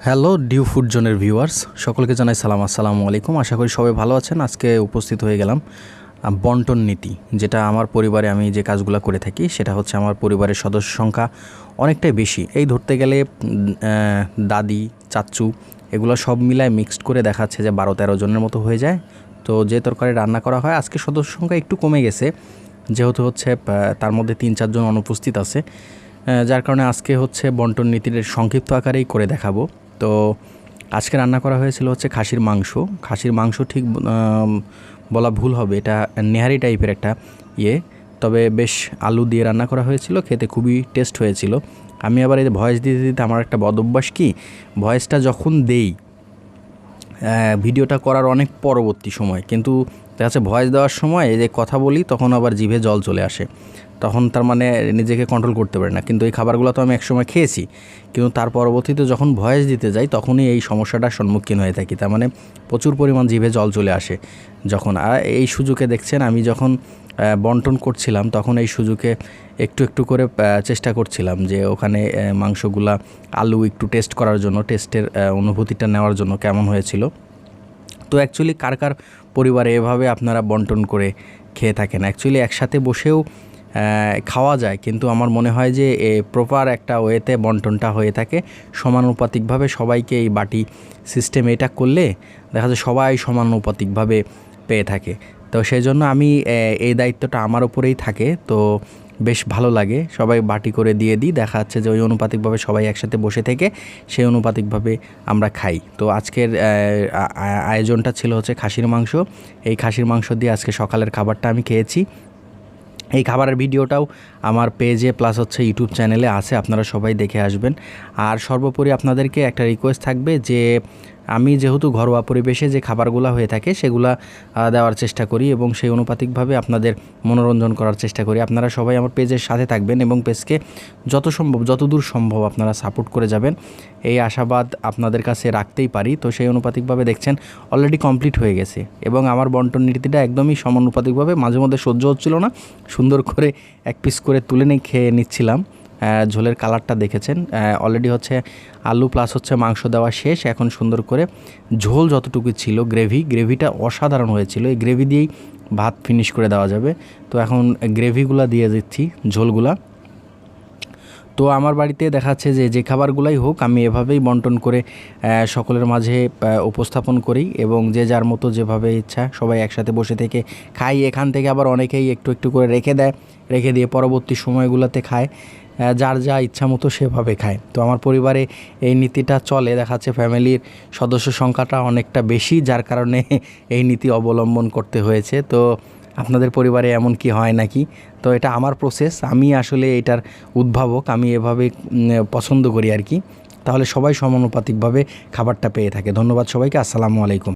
Hello due food জোনের viewers, সকলকে জানাই সালাম, আসসালামু আলাইকুম। আশা করি সবাই ভালো আছেন। আজকে উপস্থিত হয়ে গেলাম বন্টন নীতি, যেটা আমার পরিবারে আমি যে কাজগুলো করে থাকি সেটা হচ্ছে আমার পরিবারের সদস্য সংখ্যা অনেকটাই বেশি। এই ধরতে গেলে দাদি, চাচ্চু এগুলো সব মিলায় মিক্সড করে দেখাচ্ছে যে 12-13 জনের মতো হয়ে যায়। তো যে তরকারি রান্না করা হয়, আজকে সদস্য সংখ্যা একটু কমে গেছে, যেহেতু হচ্ছে তার মধ্যে 3-4 জন অনুপস্থিত আছে, যার কারণে আজকে হচ্ছে বন্টন নীতির সংক্ষিপ্ত আকারেই করে দেখাবো। তো আজকে রান্না করা হয়েছিল হচ্ছে খাসির মাংস। খাসির মাংস ঠিক বলা ভুল হবে, এটা নেহারি টাইপের একটা তবে বেশ আলু দিয়ে রান্না করা হয়েছিল, খেতে খুবই টেস্ট হয়েছিল। আমি আবার এই ভয়েস দিতে দিতে আমার একটা বদ অভ্যাস কি, ভয়েসটা যখন দেই ভিডিওটা করার অনেক পরবর্তী সময়, কিন্তু দেখা যাচ্ছে ভয়েস দেওয়ার সময় এই যে কথা বলি তখন আবার জিভে জল চলে আসে, তখন তার মানে নিজেকে কন্ট্রোল করতে পারি না। কিন্তু এই খাবারগুলো তো আমি একসময় খেয়েছি, কিন্তু তার পরবর্তীতে যখন ভয়েস দিতে যাই তখনই এই সমস্যাটার সম্মুখীন হয়ে থাকি। তার মানে প্রচুর পরিমাণ জিভে জল চলে আসে যখন। আর এই সুযোগে দেখছেন আমি যখন বন্টন করছিলাম তখন এই সুযোগে একটু একটু করে চেষ্টা করছিলাম যে ওখানে মাংসগুলা আলু একটু টেস্ট করার জন্য, টেস্টের অনুভূতিটা নেওয়ার জন্য কেমন হয়েছিল। তো অ্যাকচুয়ালি কার কার পরিবারে এভাবে আপনারা বন্টন করে খেয়ে থাকেন? অ্যাকচুয়ালি একসাথে বসেও খাওয়া যায়, কিন্তু আমার মনে হয় যে প্রপার একটা ওয়েতে বন্টনটা হয়ে থাকে সমানুপাতিকভাবে। সবাইকে এই বাটি সিস্টেম এটা করলে দেখা যায় সবাই সমানুপাতিকভাবে পেয়ে থাকে। তো সেই জন্য আমি এই দায়িত্বটা আমার উপরেই থাকে। তো বেশ ভালো লাগে, সবাই বাটি করে দিয়ে দিই, দেখা যাচ্ছে যে ওই অনুপাতিকভাবে সবাই একসাথে বসে থেকে সেই অনুপাতিকভাবে আমরা খাই। তো আজকের আয়োজনটা ছিল হচ্ছে খাসির মাংস। এই খাসির মাংস দিয়ে আজকে সকালের খাবারটা আমি খেয়েছি। এই খাবারের ভিডিওটাও আমার পেজে প্লাস হচ্ছে ইউটিউব চ্যানেলে আছে, আপনারা সবাই দেখে আসবেন। আর সর্বোপরি আপনাদেরকে একটা রিকোয়েস্ট থাকবে যে আমি যেহেতু ঘরোয়া পরিবেশে যে খাবারগুলো হয়ে থাকে সেগুলা দেওয়ার চেষ্টা করি এবং সেই অনুপাতিকভাবে আপনাদের মনোরঞ্জন করার চেষ্টা করি। আপনারা সবাই আমার পেজের সাথে থাকবেন এবং পেজকে যতদূর সম্ভব আপনারা সাপোর্ট করে যাবেন, এই আশাবাদ আপনাদের কাছে রাখতেই পারি। তো সেই অনুপাতিকভাবে দেখছেন অলরেডি কমপ্লিট হয়ে গেছে এবং আমার বন্টন নীতিটা একদমই সমানুপাতিকভাবে, মাঝে মধ্যে সহ্য হচ্ছিল না, সুন্দর করে এক পিস করে তুলে নিয়ে খেয়ে নিচ্ছিলাম। ঝোলের কালারটা দেখেছেন, অলরেডি হচ্ছে আলু প্লাস হচ্ছে মাংস দেওয়া শেষ। এখন সুন্দর করে ঝোল যতটুকু ছিল, গ্রেভিটা অসাধারণ হয়েছিল। এই গ্রেভি দিয়েই ভাত ফিনিশ করে দেওয়া যাবে। তো এখন গ্রেভিগুলা দিয়ে দিচ্ছি, ঝোলগুলা। তো আমার বাড়িতে দেখা যাচ্ছে যে খাবারগুলাই হোক আমি এভাবেই বন্টন করে সকলের মাঝে উপস্থাপন করি এবং যে যার মতো যেভাবে ইচ্ছা সবাই একসাথে বসে থেকে খাই। এখান থেকে আবার অনেকেই একটু একটু করে রেখে দিয়ে পরবর্তী সময়গুলোতে খায়, যার যা ইচ্ছা মতো সেভাবে খায়। তো আমার পরিবারে এই নীতিটা চলে, দেখা যাচ্ছে ফ্যামিলির সদস্য সংখ্যাটা অনেকটা বেশি, যার কারণে এই নীতি অবলম্বন করতে হয়েছে। তো আপনাদের পরিবারে এমন কি হয় নাকি? তো এটা আমার প্রসেস, আমি আসলে এটার উদ্ভাবক, আমি এভাবে পছন্দ করি আর কি। তাহলে সবাই সমানুপাতিকভাবে খাবারটা পেয়ে থাকে। ধন্যবাদ সবাইকে, আসসালামু আলাইকুম।